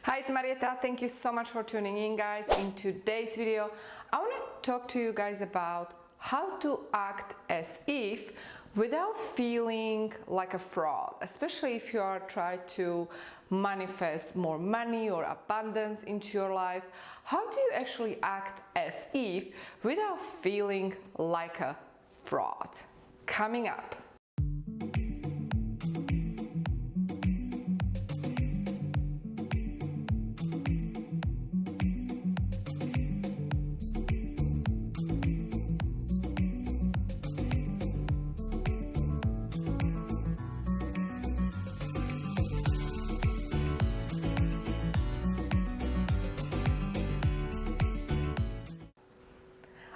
Hi, it's Marieta. Thank you so much for tuning in, guys. In today's video, I want to talk to you guys about how to act as if without feeling like a fraud, especially if you are trying to manifest more money or abundance into your life. How do you actually act as if without feeling like a fraud? Coming up.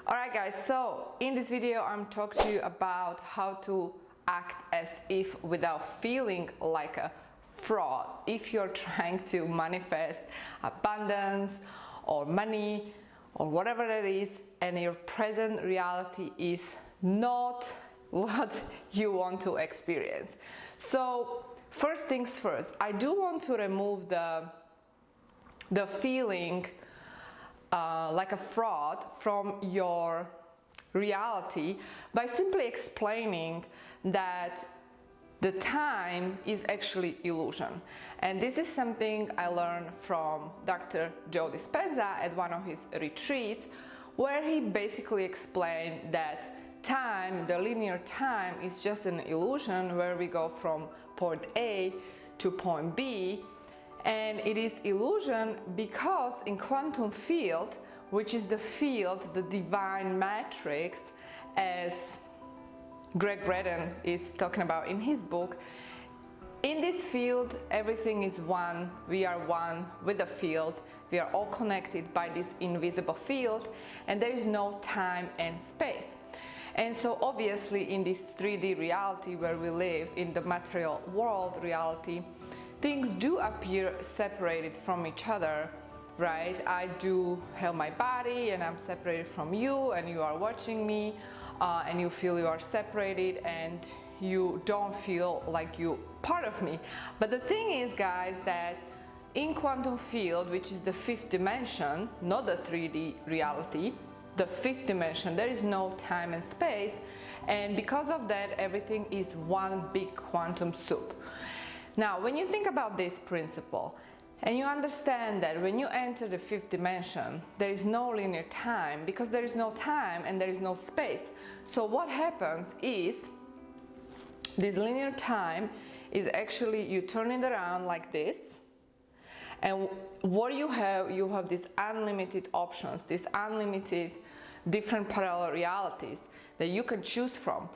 Alright guys, so in this video I'm talking to you about how to act as if without feeling like a fraud if you're trying to manifest abundance or money or whatever it is and your present reality is not what you want to experience. So first things first, I do want to remove the feeling like a fraud from your reality by simply explaining that the time is actually illusion. And this is something I learned from Dr. Joe Dispenza at one of his retreats, where he basically explained that time, the linear time, is just an illusion where we go from point A to point B. And it is illusion because in quantum field, which is the field, the divine matrix, as Greg Braden is talking about in his book, in this field everything is one. We are one with the field. We are all connected by this invisible field, and there is no time and space. And so obviously in this 3D reality where we live, in the material world reality, things do appear separated from each other, right? I do have my body and I'm separated from you, and you are watching me and you feel you are separated and you don't feel like you part of me. But the thing is, guys, that in quantum field, which is the fifth dimension, not the 3D reality, the fifth dimension, there is no time and space, and because of that everything is one big quantum soup. Now, when you think about this principle and you understand that when you enter the fifth dimension, there is no linear time because there is no time and there is no space. So what happens is this linear time is actually you turn it around like this, and what you have these unlimited options, these unlimited different parallel realities that you can choose from.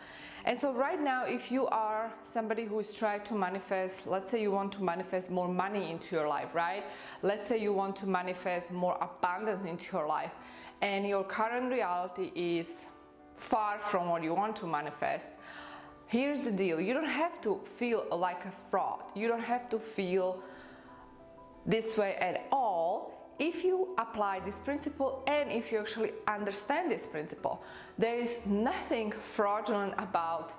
And so right now, if you are somebody who is trying to manifest, let's say you want to manifest more money into your life, right? Let's say you want to manifest more abundance into your life, and your current reality is far from what you want to manifest. Here's the deal: you don't have to feel like a fraud. You don't have to feel this way at all if you apply this principle and if you actually understand this principle. There is nothing fraudulent about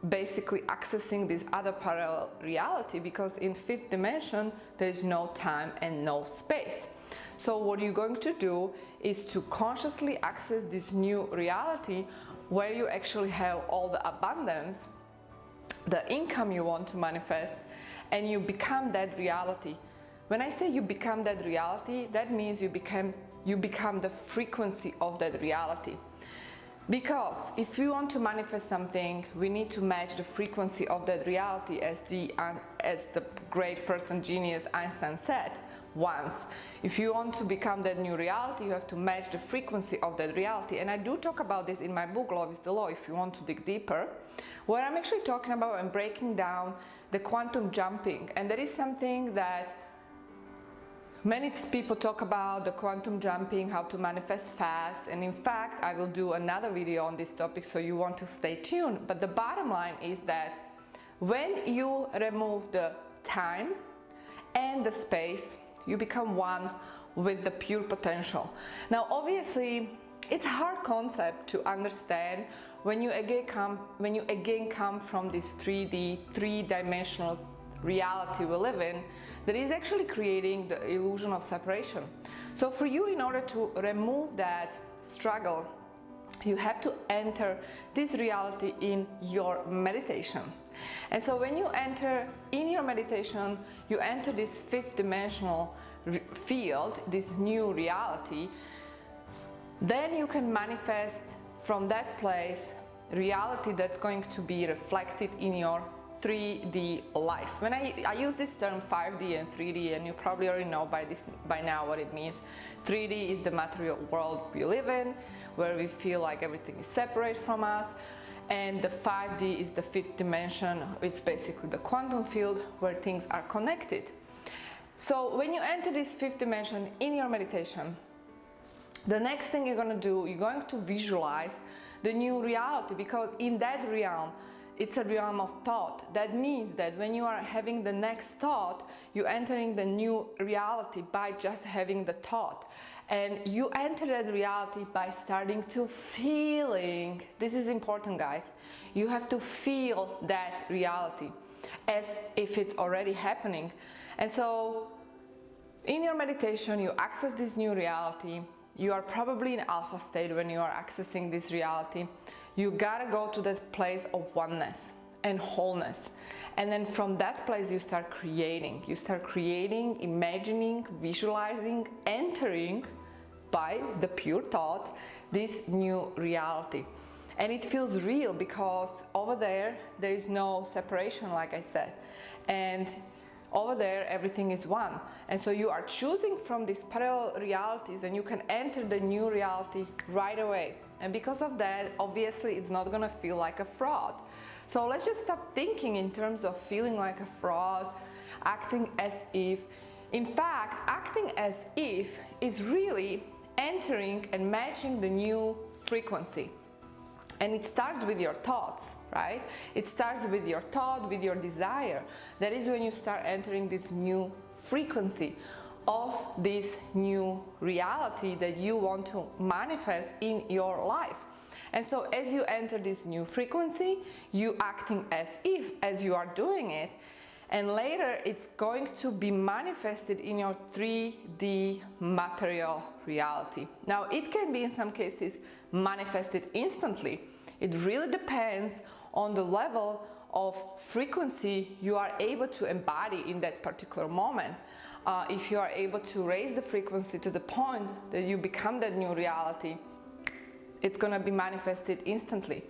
basically accessing this other parallel reality, because in fifth dimension there is no time and no space. So what you're going to do is to consciously access this new reality where you actually have all the abundance, the income you want to manifest, and you become that reality. When I say you become that reality, that means you become the frequency of that reality. Because if we want to manifest something, we need to match the frequency of that reality, as the great person, genius Einstein said once. If you want to become that new reality, you have to match the frequency of that reality. And I do talk about this in my book, Love is the Law, if you want to dig deeper, where I'm actually talking about and breaking down the quantum jumping. And that is something that many people talk about, the quantum jumping, how to manifest fast, and in fact I will do another video on this topic, so you want to stay tuned. But the bottom line is that when you remove the time and the space, you become one with the pure potential. Now obviously it's a hard concept to understand when you again come from this 3D, three-dimensional reality we live in that is actually creating the illusion of separation. So for you, in order to remove that struggle, you have to enter this reality in your meditation. And so when you enter in your meditation, you enter this fifth dimensional field, this new reality, then you can manifest from that place reality that's going to be reflected in your 3D life. When I use this term 5D and 3D, and you probably already know by now what it means. 3D is the material world we live in, where we feel like everything is separate from us, and the 5D is the fifth dimension. It's basically the quantum field where things are connected. So when you enter this fifth dimension in your meditation, the next thing you're going to do, you're going to visualize the new reality, because in that realm, it's a realm of thought. That means that when you are having the next thought, you're entering the new reality by just having the thought. And you enter that reality by starting to feeling. This is important, guys. You have to feel that reality as if it's already happening. And so in your meditation, you access this new reality. You are probably in alpha state when you are accessing this reality. You gotta go to that place of oneness and wholeness. And then from that place you start creating. You start creating, imagining, visualizing, entering by the pure thought this new reality. And it feels real because over there is no separation, like I said. And over there everything is one. And so you are choosing from these parallel realities, and you can enter the new reality right away. And because of that, obviously it's not gonna feel like a fraud. So let's just stop thinking in terms of feeling like a fraud, acting as if. In fact, acting as if is really entering and matching the new frequency. And it starts with your thoughts, right? It starts with your thought, with your desire. That is when you start entering this new frequency of this new reality that you want to manifest in your life. And so as you enter this new frequency, you acting as if, as you are doing it, and later it's going to be manifested in your 3D material reality. Now it can be in some cases manifested instantly. It really depends on the level of frequency you are able to embody in that particular moment. If you are able to raise the frequency to the point that you become that new reality, it's gonna be manifested instantly.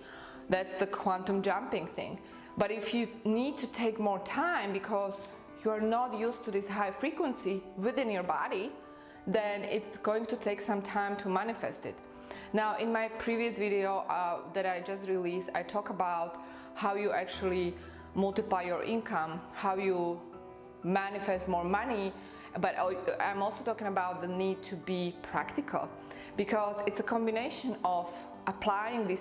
That's the quantum jumping thing. But if you need to take more time because you are not used to this high frequency within your body, then it's going to take some time to manifest it. Now, in my previous video that I just released, I talk about how you actually multiply your income, how you manifest more money, but I'm also talking about the need to be practical, because it's a combination of applying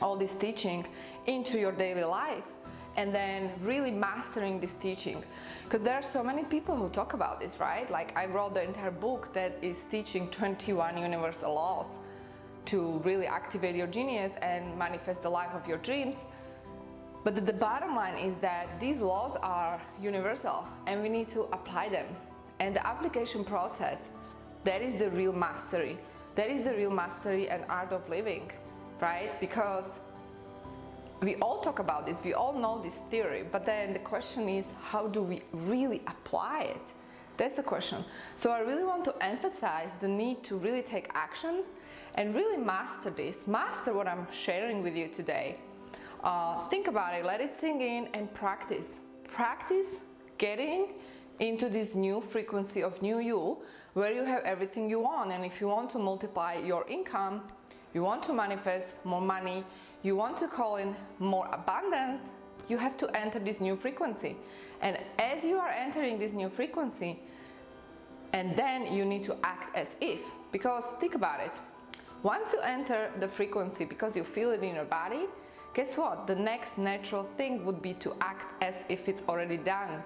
all this teaching into your daily life and then really mastering this teaching. Because there are so many people who talk about this, right? Like I wrote the entire book that is teaching 21 universal laws to really activate your genius and manifest the life of your dreams. But the bottom line is that these laws are universal and we need to apply them. And the application process, that is the real mastery. That is the real mastery and art of living, right? Because we all talk about this, we all know this theory, but then the question is, how do we really apply it? That's the question. So I really want to emphasize the need to really take action and really master this, master what I'm sharing with you today. Think about it, let it sink in and practice. Practice getting into this new frequency of new you, where you have everything you want. And if you want to multiply your income, you want to manifest more money, you want to call in more abundance, you have to enter this new frequency. And as you are entering this new frequency, and then you need to act as if, because think about it, once you enter the frequency because you feel it in your body, guess what? The next natural thing would be to act as if it's already done.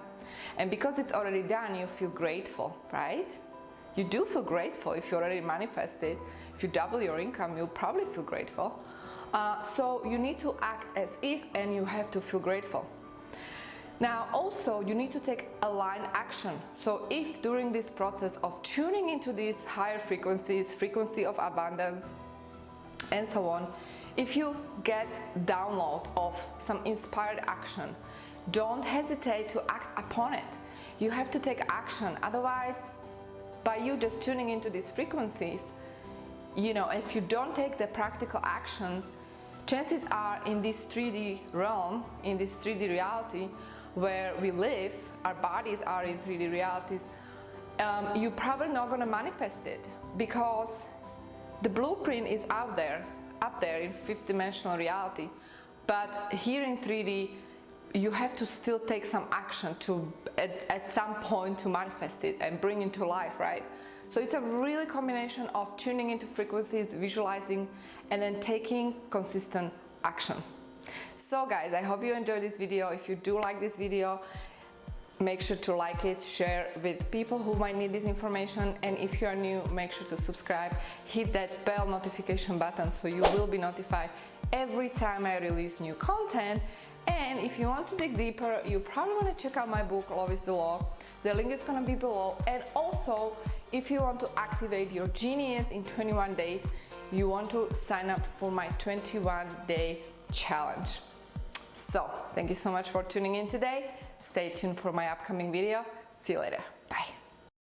And because it's already done, you feel grateful, right? You do feel grateful if you already manifested. If you double your income, you'll probably feel grateful. So you need to act as if, and you have to feel grateful. Now also you need to take aligned action. So if during this process of tuning into these higher frequencies, frequency of abundance and so on, if you get download of some inspired action, don't hesitate to act upon it. You have to take action, otherwise by you just tuning into these frequencies, you know, if you don't take the practical action, chances are in this 3D realm, in this 3D reality where we live, our bodies are in 3D realities, you're probably not going to manifest it because the blueprint is out there, up there in fifth dimensional reality. But here in 3D, you have to still take some action to at some point to manifest it and bring it to life, right? So it's a really combination of tuning into frequencies, visualizing, and then taking consistent action. So guys, I hope you enjoyed this video. If you do like this video, make sure to like it, share with people who might need this information, and if you are new, make sure to subscribe, hit that bell notification button so you will be notified every time I release new content. And if you want to dig deeper, you probably want to check out my book, Love is the Law. The link is going to be below. And also, if you want to activate your genius in 21 days, you want to sign up for my 21-day challenge. So, thank you so much for tuning in today. Stay tuned for my upcoming video. See you later.